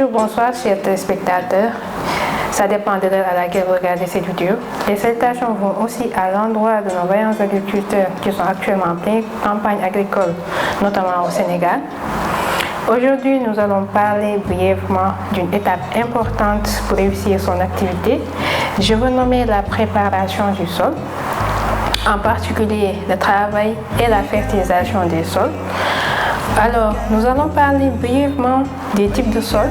Bonjour, bonsoir chers téléspectateurs. Ça dépend de l'heure à laquelle vous regardez cette vidéo. Les salutations vont aussi à l'endroit de nos vaillants agriculteurs qui sont actuellement en pleine campagne agricole, notamment au Sénégal. Aujourd'hui, nous allons parler brièvement d'une étape importante pour réussir son activité. Je veux nommer la préparation du sol, en particulier le travail et la fertilisation des sols. Alors, nous allons parler brièvement des types de sols,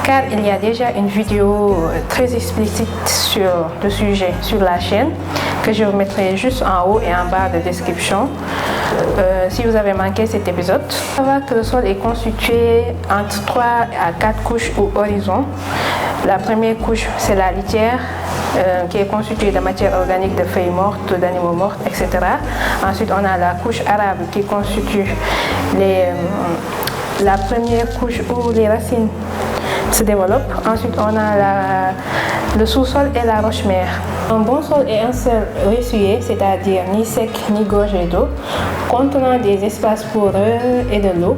car il y a déjà une vidéo très explicite sur le sujet sur la chaîne, que je vous mettrai juste en haut et en bas de description. Si vous avez manqué cet épisode, on va voir que le sol est constitué entre 3 à 4 couches ou horizons. La première couche, c'est la litière, qui est constituée de matière organique, de feuilles mortes, d'animaux morts, etc. Ensuite, on a la couche arable qui constitue la première couche où les racines se développent. Ensuite, on a le sous-sol et la roche-mère. Un bon sol est un sol ressuyé, c'est-à-dire ni sec ni gorgé d'eau, contenant des espaces poreux et de l'eau.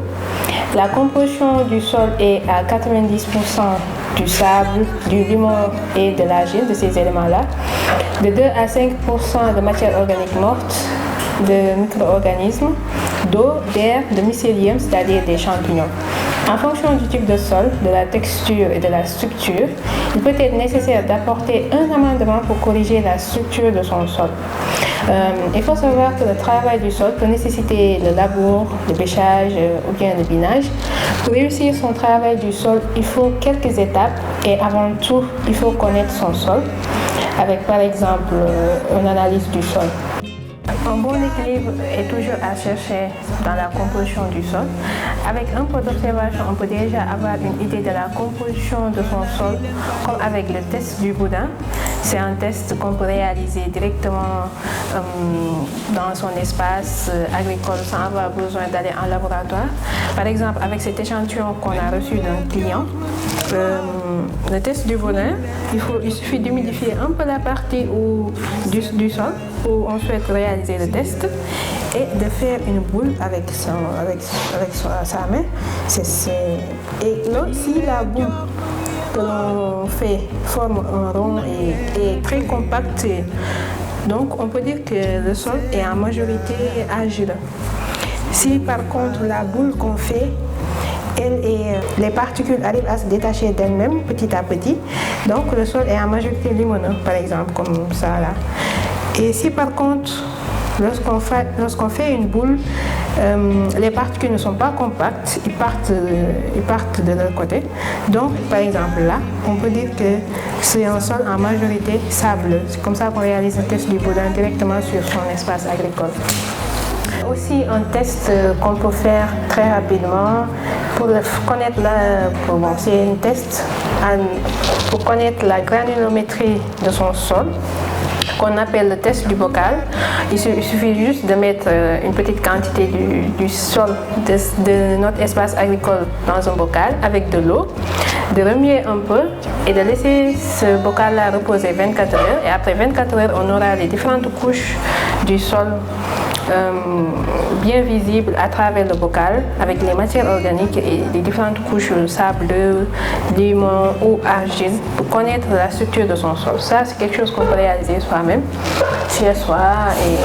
La composition du sol est à 90% du sable, du limon et de l'argile, de ces éléments-là, de 2 à 5% de matière organique morte, de micro-organismes, d'eau, d'air, de mycélium, c'est-à-dire des champignons. En fonction du type de sol, de la texture et de la structure, il peut être nécessaire d'apporter un amendement pour corriger la structure de son sol. Il faut savoir que le travail du sol peut nécessiter le labour, le bêchage ou bien le binage. Pour réussir son travail du sol, il faut quelques étapes et avant tout, il faut connaître son sol avec par exemple une analyse du sol. Un bon équilibre est toujours à chercher dans la composition du sol. Avec un peu d'observation, on peut déjà avoir une idée de la composition de son sol, comme avec le test du boudin. C'est un test qu'on peut réaliser directement dans son espace agricole sans avoir besoin d'aller en laboratoire. Par exemple, avec cet échantillon qu'on a reçu d'un client, le test du boudin, il suffit d'humidifier un peu la partie du sol où on souhaite réaliser le test et de faire une boule avec sa main. Et là, si la boule que l'on fait forme un rond et est très compacte, donc on peut dire que le sol est en majorité argileux. Si par contre la boule qu'on fait, les particules arrivent à se détacher d'elles-mêmes petit à petit, donc le sol est en majorité limoneux, par exemple, comme ça là. Et si par contre, lorsqu'on fait une boule, les particules ne sont pas compactes, ils partent de l'autre côté. Donc, par exemple là, on peut dire que c'est un sol en majorité sableux. C'est comme ça qu'on réalise un test du boudin directement sur son espace agricole. Aussi un test qu'on peut faire très rapidement pour connaître c'est un test pour connaître la granulométrie de son sol, qu'on appelle le test du bocal. Il suffit juste de mettre une petite quantité du sol de notre espace agricole dans un bocal avec de l'eau, de remuer un peu et de laisser ce bocal-là reposer 24 heures. Et après 24 heures, on aura les différentes couches du sol bien visibles à travers le bocal avec les matières organiques et les différentes couches sableux, limon ou argile pour connaître la structure de son sol. Ça, c'est quelque chose qu'on peut réaliser soi-même, chez soi, et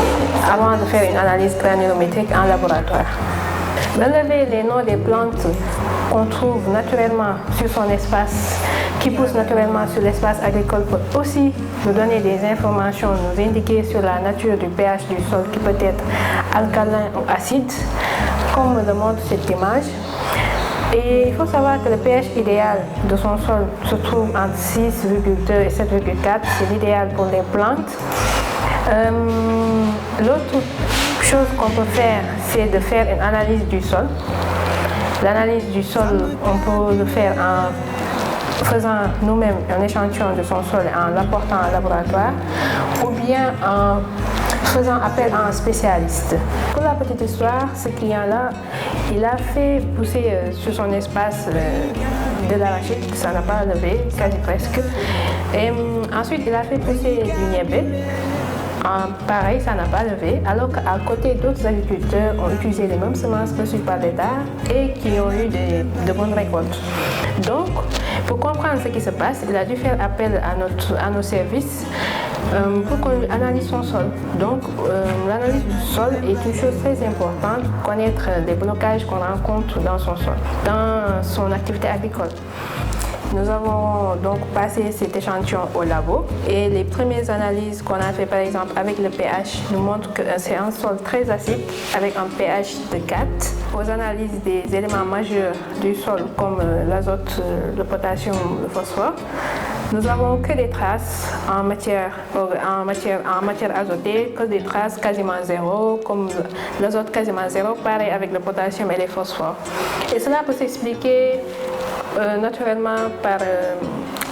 avant de faire une analyse granulométrique en laboratoire. Relever les noms des plantes qu'on trouve naturellement sur son espace, qui poussent naturellement sur l'espace agricole, peut aussi nous donner des informations, nous indiquer sur la nature du pH du sol qui peut être alcalin ou acide, comme le montre cette image. Et il faut savoir que le pH idéal de son sol se trouve entre 6,2 et 7,4, c'est l'idéal pour les plantes. L'autre chose qu'on peut faire, c'est de faire une analyse du sol. L'analyse du sol, on peut le faire en faisant nous-mêmes un échantillon de son sol et en l'apportant en laboratoire, ou bien en faisant appel à un spécialiste. Pour la petite histoire, ce client-là, il a fait pousser sur son espace de l'arachide, ça n'a pas levé, quasi presque. Et ensuite, il a fait pousser du niébé. Pareil, ça n'a pas levé, alors qu'à côté, d'autres agriculteurs ont utilisé les mêmes semences reçues par l'État et qui ont eu de bonnes récoltes. Donc, pour comprendre ce qui se passe, il a dû faire appel à nos services pour qu'on analyse son sol. Donc, l'analyse du sol est une chose très importante, connaître les blocages qu'on rencontre dans son sol, dans son activité agricole. Nous avons donc passé cet échantillon au labo et les premières analyses qu'on a fait par exemple avec le pH nous montrent que c'est un sol très acide avec un pH de 4. Aux analyses des éléments majeurs du sol comme l'azote, le potassium, le phosphore, nous avons que des traces en matière azotée, que des traces quasiment zéro, comme l'azote quasiment zéro, pareil avec le potassium et les phosphores. Et cela peut s'expliquer naturellement par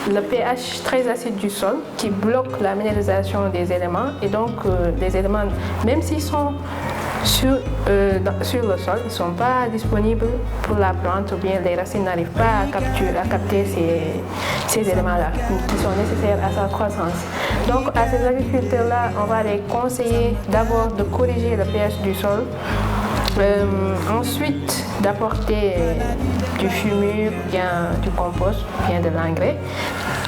le pH très acide du sol qui bloque la minéralisation des éléments et donc les éléments, même s'ils sont sur le sol, ils ne sont pas disponibles pour la plante ou bien les racines n'arrivent pas à capter ces éléments-là qui sont nécessaires à sa croissance. Donc à ces agriculteurs-là, on va les conseiller d'abord de corriger le pH du sol, ensuite d'apporter du fumier, bien du compost, bien de l'engrais,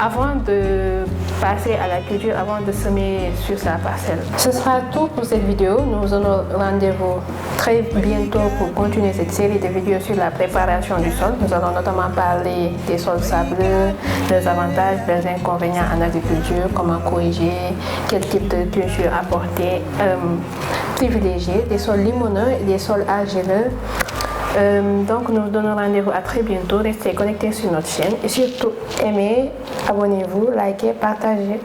avant de passer à la culture, avant de semer sur sa parcelle. Ce sera tout pour cette vidéo. Nous vous donnons rendez-vous très bientôt pour continuer cette série de vidéos sur la préparation du sol. Nous allons notamment parler des sols sableux, des avantages, des inconvénients en agriculture, comment corriger, quel type de culture apporter, privilégier, des sols limoneux et des sols argileux. Donc nous vous donnons rendez-vous à très bientôt. Restez connectés sur notre chaîne et surtout aimez, abonnez-vous, likez, partagez.